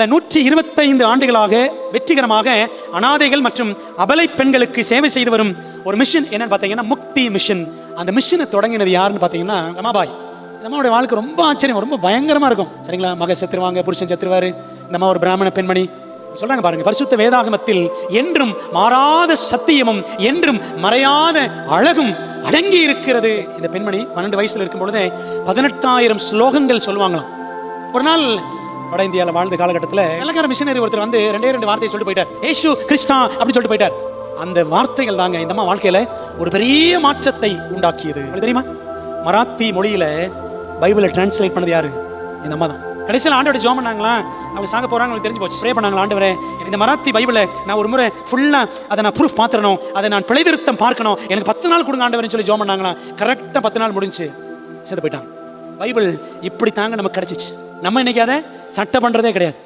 125 ஆண்டுகளாக வெற்றிகரமாக அனாதைகள் மற்றும் அபலை பெண்களுக்கு சேவை செய்து வரும் ஒரு மிஷன் என்னன்னு பார்த்தீங்கன்னா முக்தி மிஷன். அந்த மிஷனை தொடங்கினது யாருன்னு பார்த்தீங்கன்னா ரமாபாய். இந்த அம்மாவோட வாழ்க்கை ரொம்ப ஆச்சரியம், ரொம்ப பயங்கரமா இருக்கும். சரிங்களா, மக செத்துருவாங்க, புருஷன் செத்துருவாரு. இந்த அம்மா ஒரு பிராமண பெண்மணி. சொல்றாங்க பாருங்க, பரிசுத்த வேதாகமத்தில் என்றும் மாறாத சத்தியமும் என்றும் மறையாத அழகும் அடங்கி இருக்கிறது. இந்த பெண்மணி 12 வயசுல இருக்கும் பொழுது 18,000 ஸ்லோகங்கள் சொல்லுவாங்களாம். ஒரு நாள் வட இந்தியாவில் வாழ்ந்த காலகட்டத்தில் வெள்ளக்கார மிஷனரி ஒருத்தர் வந்து 2 வார்த்தையை சொல்லிட்டு போயிட்டார். ஏசு கிறிஸ்டா அப்படின்னு சொல்லிட்டு போயிட்டார். அந்த வார்த்தைகள் தாங்க இந்த அம்மா வாழ்க்கையில ஒரு பெரிய மாற்றத்தை உண்டாக்கியது. தெரியுமா, மராத்தி மொழியில பைபிளை டிரான்ஸ்லேட் பண்ணது யாரு? இந்த அம்மா தான். கடைசியில் ஆண்டோட ஜோம் பண்ணாங்களா, அவங்க சாக போறாங்க தெரிஞ்சு போச்சு. ப்ரே பண்ணாங்களா, ஆண்டவரே இந்த மராத்தி பைபிளை நான் ஒரு முறை ஃபுல்லா அதை நான் ப்ரூஃப் பார்த்துடணும், அதை நான் பிழை திருத்தம் பார்க்கணும், எனக்கு 10 நாள் கொடுங்க ஆண்டவரேன்னு சொல்லி ஜோம் பண்ணாங்களா. கரெக்டாக 10 நாள் முடிஞ்சு செத்து போயிட்டாங்க. பைபிள் இப்படி தாங்க நமக்கு கிடைச்சிச்சு. நம்ம இன்னைக்கு அதை சட்டை பண்றதே கிடையாது.